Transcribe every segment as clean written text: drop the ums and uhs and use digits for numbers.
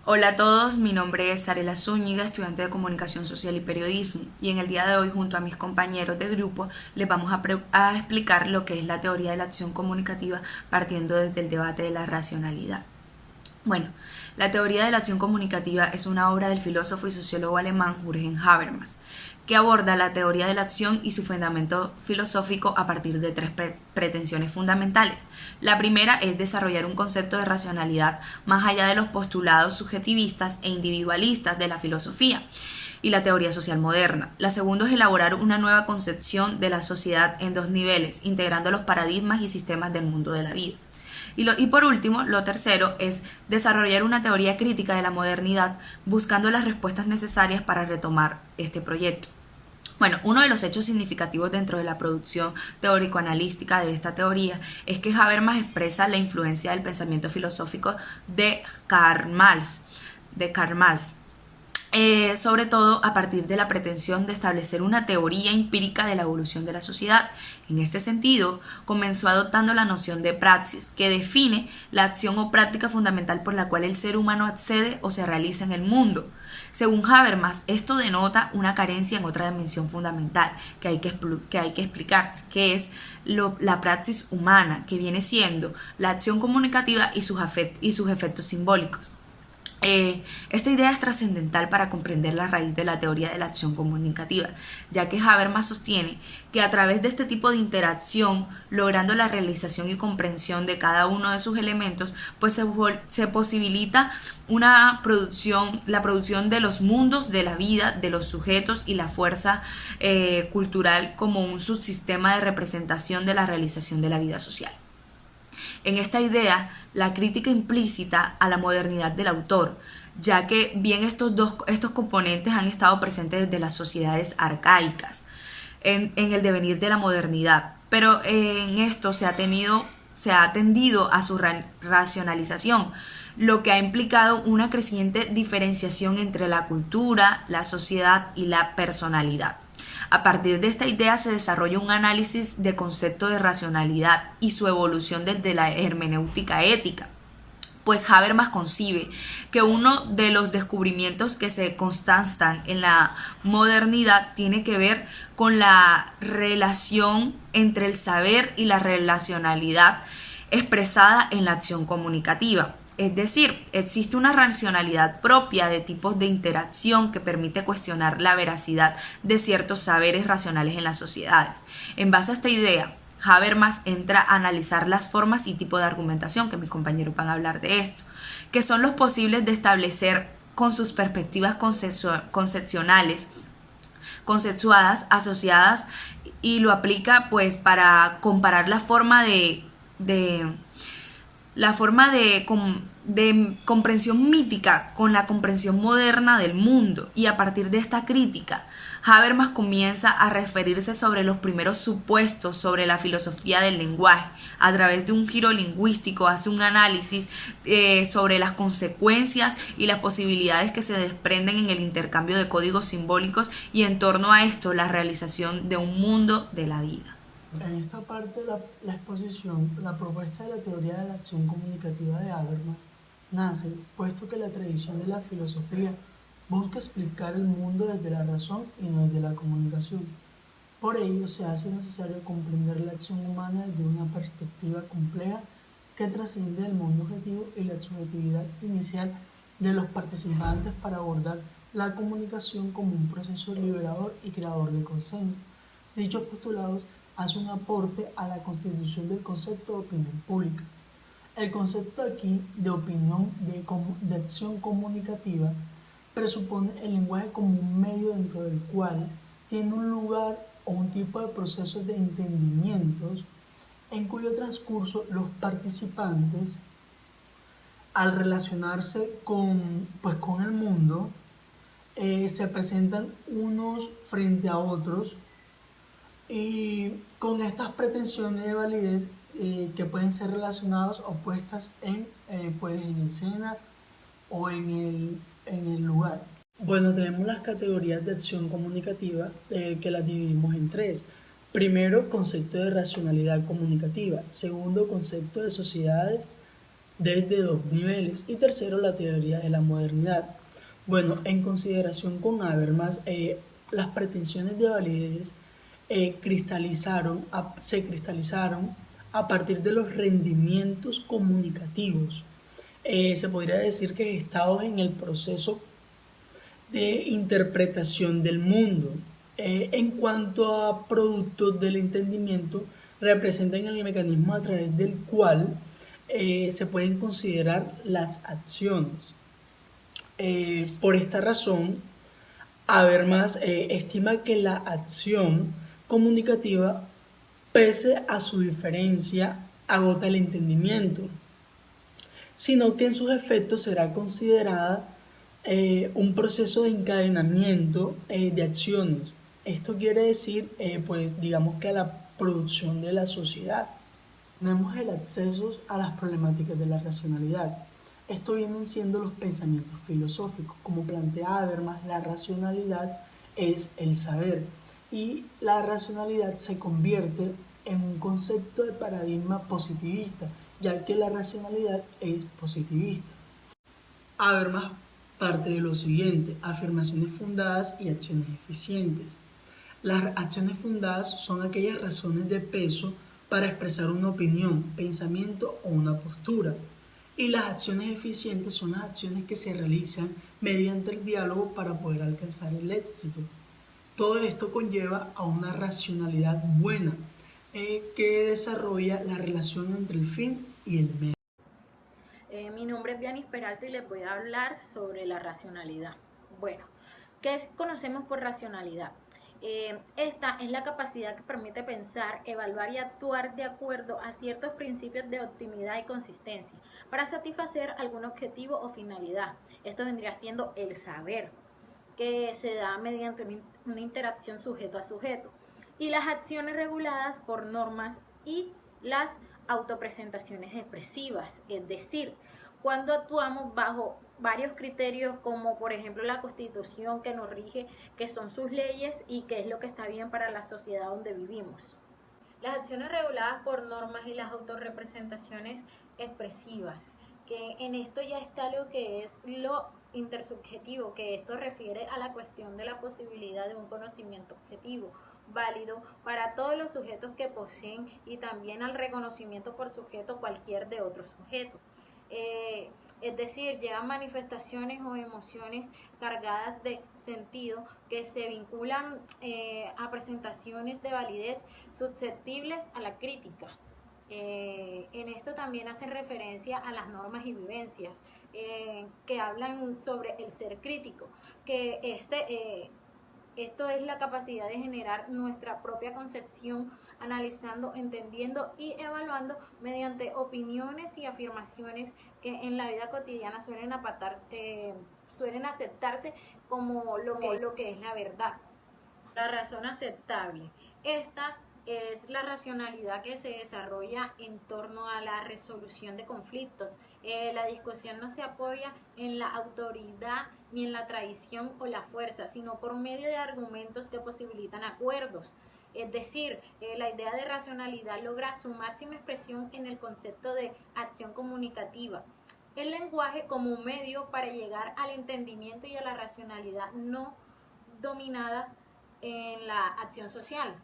Hola a todos, mi nombre es Sarela Zúñiga, estudiante de Comunicación Social y Periodismo, y en el día de hoy, junto a mis compañeros de grupo, les vamos a explicar lo que es la teoría de la acción comunicativa partiendo desde el debate de la racionalidad. Bueno, la teoría de la acción comunicativa es una obra del filósofo y sociólogo alemán Jürgen Habermas, que aborda la teoría de la acción y su fundamento filosófico a partir de tres pretensiones fundamentales. La primera es desarrollar un concepto de racionalidad más allá de los postulados subjetivistas e individualistas de la filosofía y la teoría social moderna. La segunda es elaborar una nueva concepción de la sociedad en dos niveles, integrando los paradigmas y sistemas del mundo de la vida. Y por último, lo tercero es desarrollar una teoría crítica de la modernidad, buscando las respuestas necesarias para retomar este proyecto. Bueno, uno de los hechos significativos dentro de la producción teórico-analítica de esta teoría es que Habermas expresa la influencia del pensamiento filosófico de Karl Marx, sobre todo a partir de la pretensión de establecer una teoría empírica de la evolución de la sociedad. En este sentido, comenzó adoptando la noción de praxis, que define la acción o práctica fundamental por la cual el ser humano accede o se realiza en el mundo. Según Habermas, esto denota una carencia en otra dimensión fundamental que hay que explicar, que es la praxis humana, que viene siendo la acción comunicativa y sus efectos simbólicos. Esta idea es trascendental para comprender la raíz de la teoría de la acción comunicativa, ya que Habermas sostiene que a través de este tipo de interacción, logrando la realización y comprensión de cada uno de sus elementos, pues se posibilita la producción de los mundos de la vida, de los sujetos y la fuerza cultural como un subsistema de representación de la realización de la vida social. En esta idea, la crítica implícita a la modernidad del autor, ya que bien estos componentes han estado presentes desde las sociedades arcaicas en el devenir de la modernidad, pero en esto se ha tendido a su racionalización, lo que ha implicado una creciente diferenciación entre la cultura, la sociedad y la personalidad. A partir de esta idea se desarrolla un análisis de concepto de racionalidad y su evolución desde la hermenéutica ética. Pues Habermas concibe que uno de los descubrimientos que se constatan en la modernidad tiene que ver con la relación entre el saber y la relacionalidad expresada en la acción comunicativa. Es decir, existe una racionalidad propia de tipos de interacción que permite cuestionar la veracidad de ciertos saberes racionales en las sociedades. En base a esta idea, Habermas entra a analizar las formas y tipo de argumentación, que mis compañeros van a hablar de esto, que son los posibles de establecer con sus perspectivas conceptuadas, asociadas, y lo aplica pues para comparar de la forma de comprensión mítica con la comprensión moderna del mundo, y a partir de esta crítica Habermas comienza a referirse sobre los primeros supuestos sobre la filosofía del lenguaje. A través de un giro lingüístico hace un análisis sobre las consecuencias y las posibilidades que se desprenden en el intercambio de códigos simbólicos y en torno a esto la realización de un mundo de la vida. En esta parte de la exposición, la propuesta de la teoría de la acción comunicativa de Habermas nace puesto que la tradición de la filosofía busca explicar el mundo desde la razón y no desde la comunicación. Por ello, se hace necesario comprender la acción humana desde una perspectiva compleja que trasciende el mundo objetivo y la subjetividad inicial de los participantes para abordar la comunicación como un proceso liberador y creador de consenso. Dichos postulados hace un aporte a la constitución del concepto de opinión pública. El concepto aquí de opinión de acción comunicativa presupone el lenguaje como un medio dentro del cual tiene un lugar o un tipo de procesos de entendimientos en cuyo transcurso los participantes, al relacionarse con el mundo, se presentan unos frente a otros y con estas pretensiones de validez que pueden ser relacionadas o puestas en escena o en el lugar. Bueno, tenemos las categorías de acción comunicativa que las dividimos en tres. Primero, concepto de racionalidad comunicativa. Segundo, concepto de sociedades desde dos niveles. Y tercero, la teoría de la modernidad. Bueno, en consideración con Habermas, las pretensiones de validez se cristalizaron a partir de los rendimientos comunicativos. Se podría decir que estados en el proceso de interpretación del mundo. En cuanto a productos del entendimiento, representan el mecanismo a través del cual se pueden considerar las acciones. Por esta razón, Habermas estima que la acción comunicativa, pese a su diferencia, agota el entendimiento, sino que en sus efectos será considerada un proceso de encadenamiento de acciones. Esto quiere decir, pues digamos que a la producción de la sociedad. Tenemos el acceso a las problemáticas de la racionalidad. Esto vienen siendo los pensamientos filosóficos. Como plantea Habermas, la racionalidad es el saber y la racionalidad se convierte en un concepto de paradigma positivista, ya que la racionalidad es positivista. Habermas parte de lo siguiente: afirmaciones fundadas y acciones eficientes. Las acciones fundadas son aquellas razones de peso para expresar una opinión, pensamiento o una postura. Y las acciones eficientes son las acciones que se realizan mediante el diálogo para poder alcanzar el éxito. Todo esto conlleva a una racionalidad buena que desarrolla la relación entre el fin y el medio. Mi nombre es Vianis Peralta y les voy a hablar sobre la racionalidad. Bueno, ¿qué conocemos por racionalidad? Esta es la capacidad que permite pensar, evaluar y actuar de acuerdo a ciertos principios de optimidad y consistencia para satisfacer algún objetivo o finalidad. Esto vendría siendo el saber, que se da mediante una interacción sujeto a sujeto, y las acciones reguladas por normas y las autopresentaciones expresivas, es decir, cuando actuamos bajo varios criterios como por ejemplo la Constitución que nos rige, que son sus leyes y qué es lo que está bien para la sociedad donde vivimos. Las acciones reguladas por normas y las autorrepresentaciones expresivas, que en esto ya está lo que es lo intersubjetivo, que esto refiere a la cuestión de la posibilidad de un conocimiento objetivo, válido para todos los sujetos que poseen y también al reconocimiento por sujeto cualquier de otro sujeto. Es decir, llevan manifestaciones o emociones cargadas de sentido que se vinculan a presentaciones de validez susceptibles a la crítica. En esto también hace referencia a las normas y vivencias que hablan sobre el ser crítico, que esto es la capacidad de generar nuestra propia concepción, analizando, entendiendo y evaluando mediante opiniones y afirmaciones que en la vida cotidiana suelen aceptarse como lo que es la verdad. La razón aceptable. Esta es la racionalidad que se desarrolla en torno a la resolución de conflictos. La discusión no se apoya en la autoridad ni en la tradición o la fuerza, sino por medio de argumentos que posibilitan acuerdos. Es decir, la idea de racionalidad logra su máxima expresión en el concepto de acción comunicativa. El lenguaje como un medio para llegar al entendimiento y a la racionalidad no dominada en la acción social.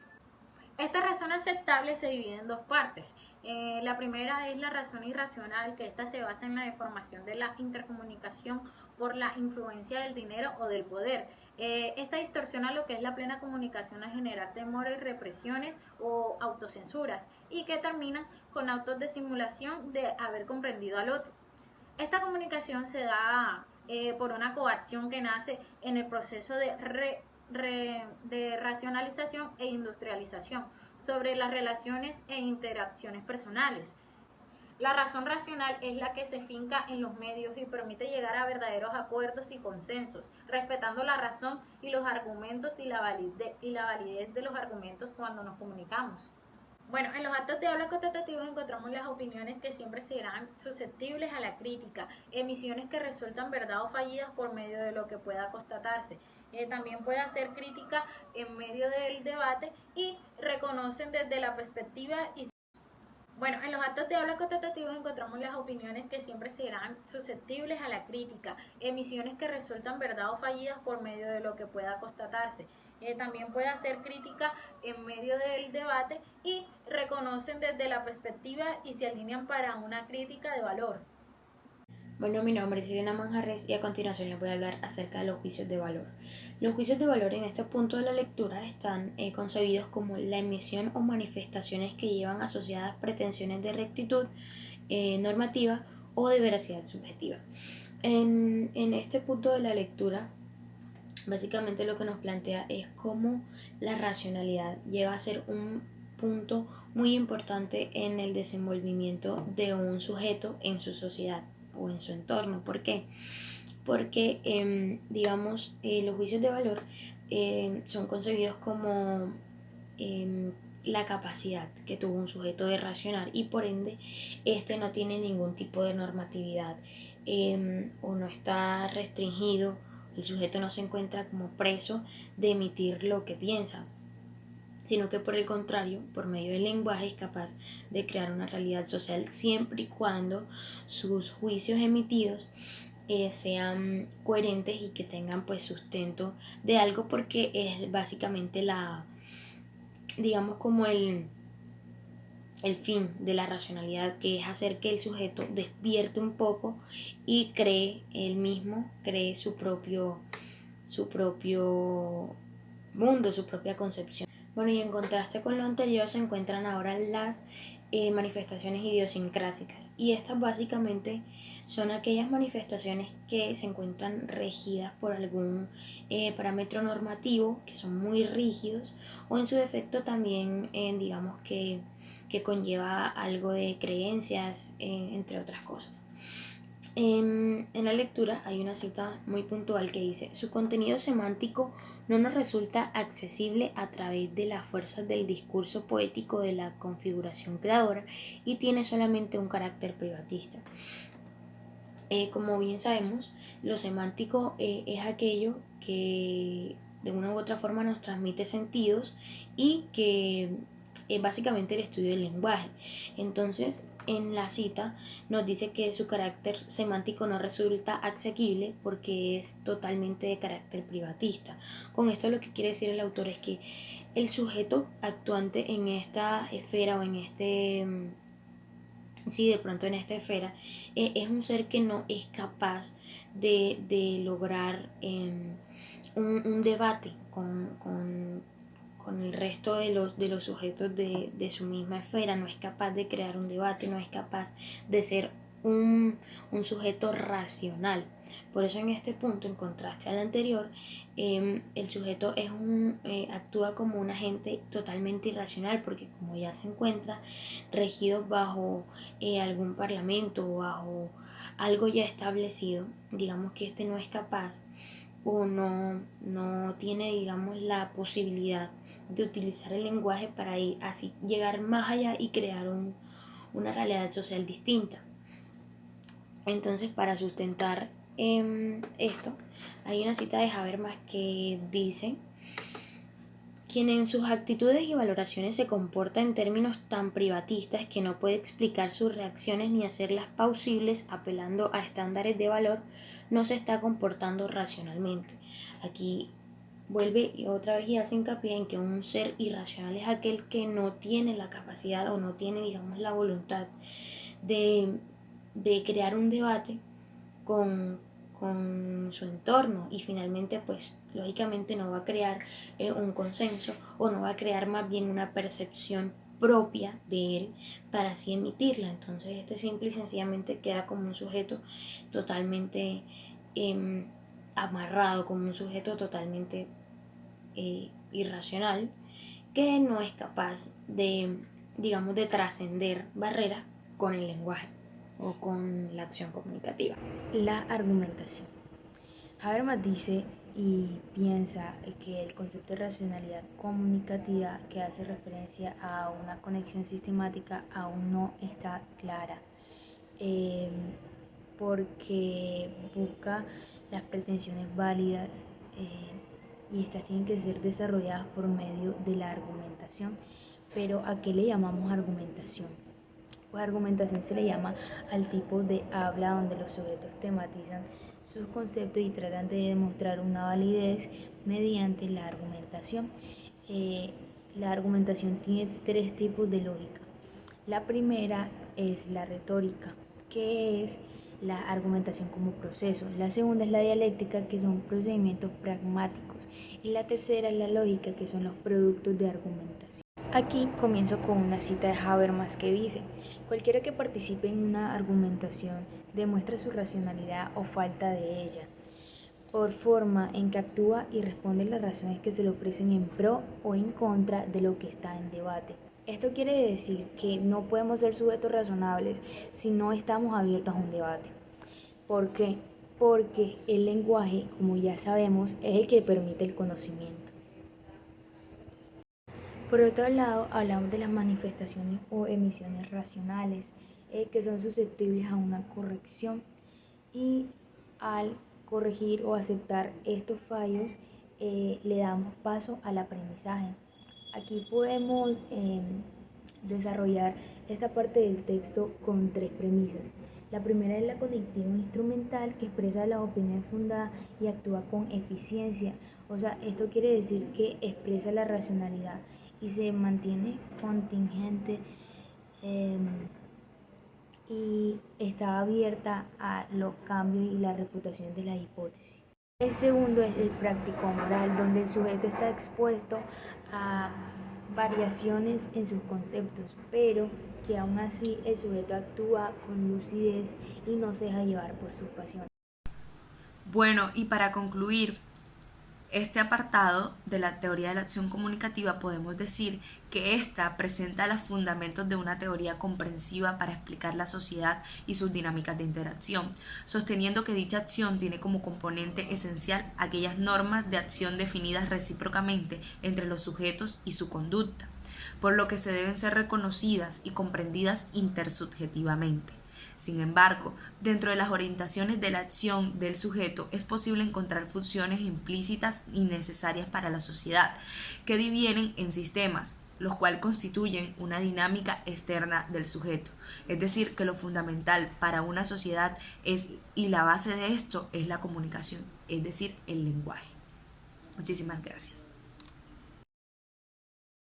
Esta razón aceptable se divide en dos partes. La primera es la razón irracional, que esta se basa en la deformación de la intercomunicación por la influencia del dinero o del poder. Esta distorsiona lo que es la plena comunicación a generar temores, represiones o autocensuras y que terminan con actos de simulación de haber comprendido al otro. Esta comunicación se da por una coacción que nace en el proceso de racionalización e industrialización sobre las relaciones e interacciones personales. La razón racional es la que se finca en los medios y permite llegar a verdaderos acuerdos y consensos, respetando la razón y los argumentos y la validez de los argumentos cuando nos comunicamos. Bueno, en los actos de habla contestativos encontramos las opiniones que siempre serán susceptibles a la crítica, emisiones que resultan verdad o fallidas por medio de lo que pueda constatarse. También puede hacer crítica en medio del debate y reconocen desde la perspectiva y Bueno, en los actos de habla contestativos encontramos las opiniones que siempre serán susceptibles a la crítica, emisiones que resultan verdad o fallidas por medio de lo que pueda constatarse. También puede hacer crítica en medio del debate y reconocen desde la perspectiva y se alinean para una crítica de valor. Bueno, mi nombre es Irena Manjarres y a continuación les voy a hablar acerca de los juicios de valor. Los juicios de valor en este punto de la lectura están concebidos como la emisión o manifestaciones que llevan asociadas pretensiones de rectitud normativa o de veracidad subjetiva. En este punto de la lectura, básicamente lo que nos plantea es cómo la racionalidad llega a ser un punto muy importante en el desenvolvimiento de un sujeto en su sociedad o en su entorno. ¿Por qué? Porque, los juicios de valor son concebidos como la capacidad que tuvo un sujeto de racionar y por ende este no tiene ningún tipo de normatividad o no está restringido, el sujeto no se encuentra como preso de emitir lo que piensa, sino que por el contrario, por medio del lenguaje es capaz de crear una realidad social siempre y cuando sus juicios emitidos sean coherentes y que tengan pues sustento de algo, porque es básicamente digamos como el fin de la racionalidad, que es hacer que el sujeto despierte un poco y cree él mismo, cree su propio mundo, su propia concepción. Bueno, y en contraste con lo anterior se encuentran ahora las manifestaciones idiosincrásicas, y estas básicamente son aquellas manifestaciones que se encuentran regidas por algún parámetro normativo, que son muy rígidos, o en su defecto también digamos que conlleva algo de creencias, entre otras cosas. En la lectura hay una cita muy puntual que dice: su contenido semántico no nos resulta accesible a través de las fuerzas del discurso poético de la configuración creadora y tiene solamente un carácter privatista. Como bien sabemos, lo semántico es aquello que de una u otra forma nos transmite sentidos y que es básicamente el estudio del lenguaje. Entonces, en la cita nos dice que su carácter semántico no resulta asequible porque es totalmente de carácter privatista. Con esto lo que quiere decir el autor es que el sujeto actuante en esta esfera o en de pronto en esta esfera, es un ser que no es capaz de lograr un debate con el resto de los sujetos de su misma esfera, no es capaz de crear un debate, no es capaz de ser un sujeto racional. Por eso en este punto, en contraste al anterior, el sujeto actúa como un agente totalmente irracional, porque como ya se encuentra regido bajo algún parlamento o bajo algo ya establecido, digamos que este no es capaz o no tiene, digamos, la posibilidad de utilizar el lenguaje para así llegar más allá y crear una realidad social distinta. Entonces, para sustentar esto, hay una cita de Habermas que dice: quien en sus actitudes y valoraciones se comporta en términos tan privatistas que no puede explicar sus reacciones ni hacerlas plausibles apelando a estándares de valor, no se está comportando racionalmente. Aquí vuelve otra vez y hace hincapié en que un ser irracional es aquel que no tiene la capacidad o no tiene, digamos, la voluntad de crear un debate con su entorno, y finalmente pues lógicamente no va a crear un consenso, o no va a crear más bien una percepción propia de él para así emitirla. Entonces este simple y sencillamente queda como un sujeto totalmente amarrado, como un sujeto totalmente irracional, que no es capaz de trascender barreras con el lenguaje o con la acción comunicativa. La argumentación. Habermas dice y piensa que el concepto de racionalidad comunicativa, que hace referencia a una conexión sistemática, aún no está clara, porque busca las pretensiones válidas, y estas tienen que ser desarrolladas por medio de la argumentación. Pero ¿a qué le llamamos argumentación? Pues argumentación se le llama al tipo de habla donde los sujetos tematizan sus conceptos y tratan de demostrar una validez mediante la argumentación. La argumentación tiene tres tipos de lógica. La primera es la retórica, que es la argumentación como proceso. La segunda es la dialéctica, que son procedimientos pragmáticos. Y la tercera es la lógica, que son los productos de argumentación. Aquí comienzo con una cita de Habermas que dice: cualquiera que participe en una argumentación demuestra su racionalidad o falta de ella, por forma en que actúa y responde las razones que se le ofrecen en pro o en contra de lo que está en debate. Esto quiere decir que no podemos ser sujetos razonables si no estamos abiertos a un debate. ¿Por qué? Porque el lenguaje, como ya sabemos, es el que permite el conocimiento. Por otro lado, hablamos de las manifestaciones o emisiones racionales, que son susceptibles a una corrección, y al corregir o aceptar estos fallos le damos paso al aprendizaje. Aquí podemos desarrollar esta parte del texto con tres premisas. La primera es la cognitiva instrumental, que expresa las opiniones fundadas y actúa con eficiencia. O sea, esto quiere decir que expresa la racionalidad y se mantiene contingente y está abierta a los cambios y la refutación de las hipótesis. El segundo es el práctico moral, donde el sujeto está expuesto a variaciones en sus conceptos, pero que aún así el sujeto actúa con lucidez y no se deja llevar por sus pasiones. Bueno, y para concluir este apartado de la teoría de la acción comunicativa, podemos decir que ésta presenta los fundamentos de una teoría comprensiva para explicar la sociedad y sus dinámicas de interacción, sosteniendo que dicha acción tiene como componente esencial aquellas normas de acción definidas recíprocamente entre los sujetos y su conducta, por lo que se deben ser reconocidas y comprendidas intersubjetivamente. Sin embargo, dentro de las orientaciones de la acción del sujeto es posible encontrar funciones implícitas y necesarias para la sociedad, que divienen en sistemas, los cuales constituyen una dinámica externa del sujeto. Es decir, que lo fundamental para una sociedad es, y la base de esto es la comunicación, es decir, el lenguaje. Muchísimas gracias.